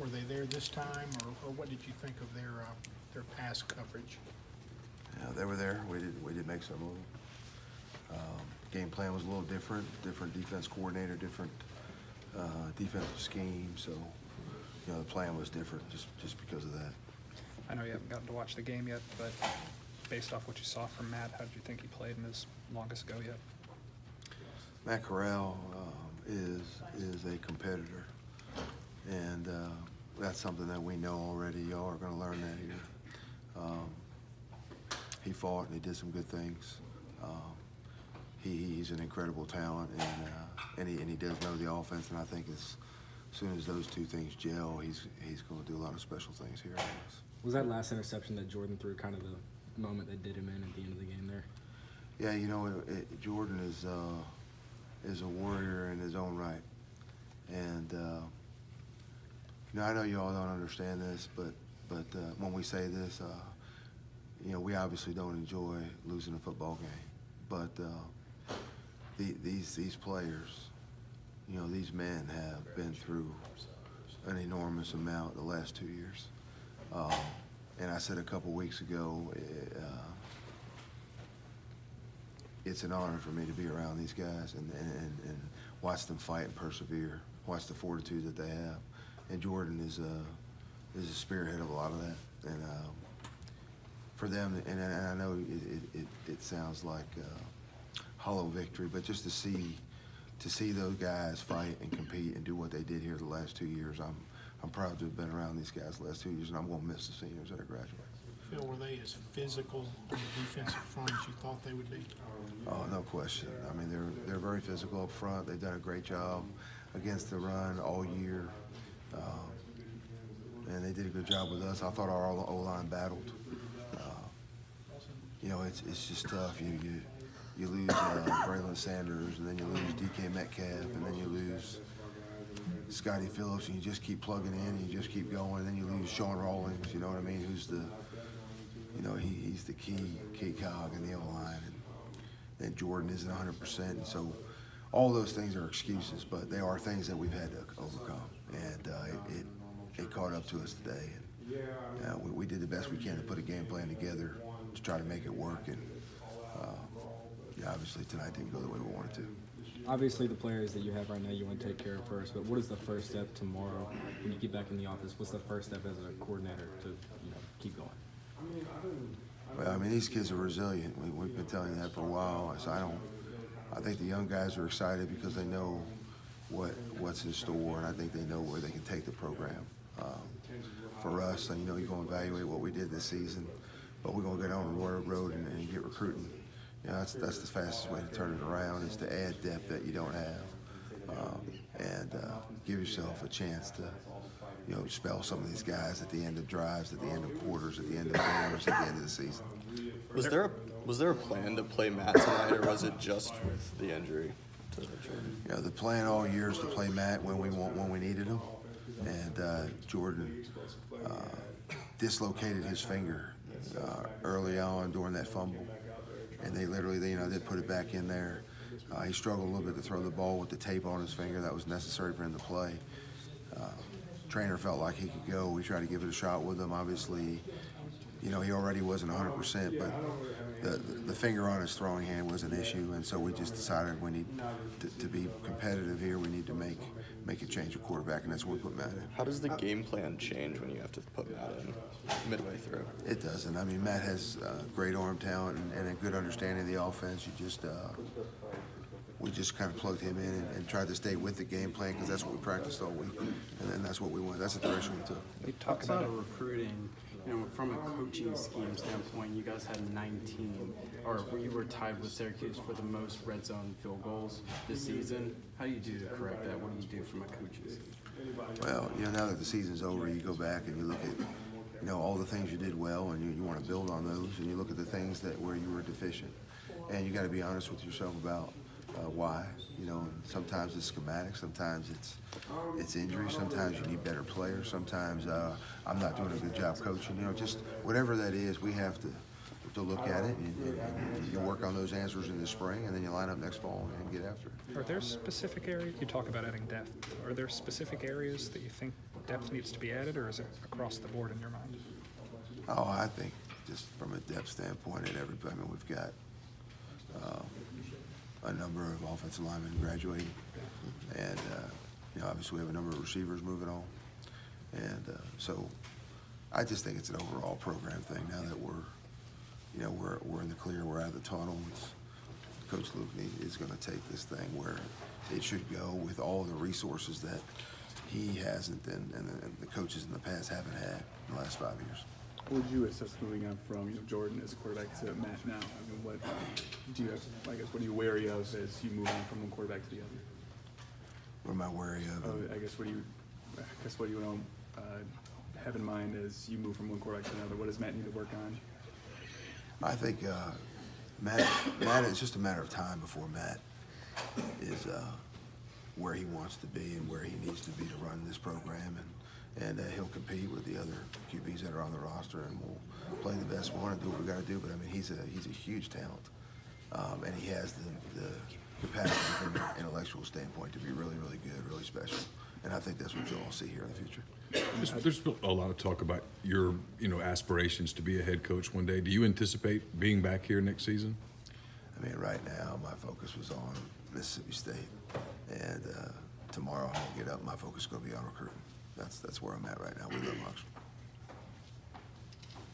Were they there this time, or what did you think of their pass coverage? Yeah, they were there. We did make some of them. Game plan was a little different defense coordinator, different defensive scheme. So, you know, the plan was different just because of that. I know you haven't gotten to watch the game yet, but based off what you saw from Matt, how did you think he played in his longest go yet? Matt Corral is a competitor, and that's something that we know already. Y'all are going to learn that here. He fought and he did some good things. He's an incredible talent, and he does know the offense. And I think as soon as those two things gel, he's going to do a lot of special things here. Was that last interception that Jordan threw kind of the moment that did him in at the end of the game there? Yeah, you know, Jordan is a warrior in his own right, and you know, I know you all don't understand this, but when we say this, you know, we obviously don't enjoy losing a football game, but these players, you know, these men have been through an enormous amount the last 2 years. And I said a couple weeks ago, it's an honor for me to be around these guys and watch them fight and persevere, watch the fortitude that they have. And Jordan is a spearhead of a lot of that. And for them, and I know it sounds like hollow victory, but just to see those guys fight and compete and do what they did here the last 2 years, I'm proud to have been around these guys the last 2 years, and I'm going to miss the seniors that are graduating. Phil, were they as physical on the defensive front as you thought they would be? Oh, no question. I mean, they're very physical up front. They've done a great job against the run all year, and they did a good job with us. I thought our O-line battled. You know, it's just tough. You lose Braylon Sanders, and then you lose DK Metcalf, and then you lose Scotty Phillips, and you just keep plugging in, and you just keep going, and then you lose Sean Rawlings, you know what I mean, who's the, you know, he's the key cog in the O-line, and Jordan isn't 100%, and so all those things are excuses, but they are things that we've had to overcome, and it caught up to us today, and we did the best we can to put a game plan together to try to make it work, and yeah, obviously tonight didn't go the way we wanted to. Obviously, the players that you have right now, you want to take care of first. But what is the first step tomorrow when you get back in the office? What's the first step as a coordinator to, you know, keep going? Well, I mean, these kids are resilient. We've been telling you that for a while. So I think the young guys are excited because they know what's in store, and I think they know where they can take the program. For us, you know, you're going to evaluate what we did this season, but we're going to get on the road and get recruiting. You know, that's the fastest way to turn it around, is to add depth that you don't have, and give yourself a chance to, you know, spell some of these guys at the end of drives, at the end of quarters, at the end of games, at the end of the season. Was there a plan to play Matt tonight, or was it just with the injury to Jordan? You know, the plan all year is to play Matt when we needed him, and Jordan dislocated his finger early on during that fumble. And they literally, they put it back in there. He struggled a little bit to throw the ball with the tape on his finger. That was necessary for him to play. Trainer felt like he could go. We tried to give it a shot with him. Obviously, you know, he already wasn't 100%, but the finger on his throwing hand was an issue, and so we just decided we need to be competitive here. We need to make a change of quarterback, and that's what we put Matt in. How does the game plan change when you have to put Matt in midway through? It doesn't. I mean, Matt has great arm talent and a good understanding of the offense. We just kind of plugged him in and tried to stay with the game plan because that's what we practiced all week, and then that's what we went. That's the direction we took. We talked about recruiting. You know, from a coaching scheme standpoint, you guys had 19, or you were tied with Syracuse for the most red zone field goals this season. How do you do to correct that? What do you do from a coaching scheme? Well, you know, now that the season's over, you go back and you look at, you know, all the things you did well, and you want to build on those, and you look at the things where you were deficient, and you got to be honest with yourself about why. You know, sometimes it's schematic, sometimes it's injury, sometimes you need better players, sometimes I'm not doing a good job coaching. You know, just whatever that is, we have to look at it, and you work on those answers in the spring, and then you line up next fall and get after it. Are there specific areas, you talk about adding depth, are there specific areas that you think depth needs to be added, or is it across the board in your mind? Oh, I think just from a depth standpoint at everybody, I mean, we've got a number of offensive linemen graduating, and you know, obviously we have a number of receivers moving on, and so I just think it's an overall program thing now that we're in the clear, we're out of the tunnel. Coach Luke is going to take this thing where it should go with all the resources that he hasn't and the coaches in the past haven't had in the last 5 years. What would you assess moving on from Jordan as a quarterback to Matt now? I mean, what do you have? I guess what are you wary of as you move on from one quarterback to the other? What am I wary of? I guess what do you want to have in mind as you move from one quarterback to another? What does Matt need to work on? I think Matt, it's just a matter of time before Matt is where he wants to be and where he needs to be to run this program, and he'll compete with the other QBs that are on the roster, and we'll play the best we want to do what we got to do. But I mean, he's a huge talent, and he has the capacity from an intellectual standpoint to be really, really good, really special. And I think that's what you'll all see here in the future. There's been a lot of talk about your, aspirations to be a head coach one day. Do you anticipate being back here next season? I mean, right now my focus was on Mississippi State, and tomorrow I'll get up. My focus is going to be on recruiting. That's where I'm at right now. We love Oxford.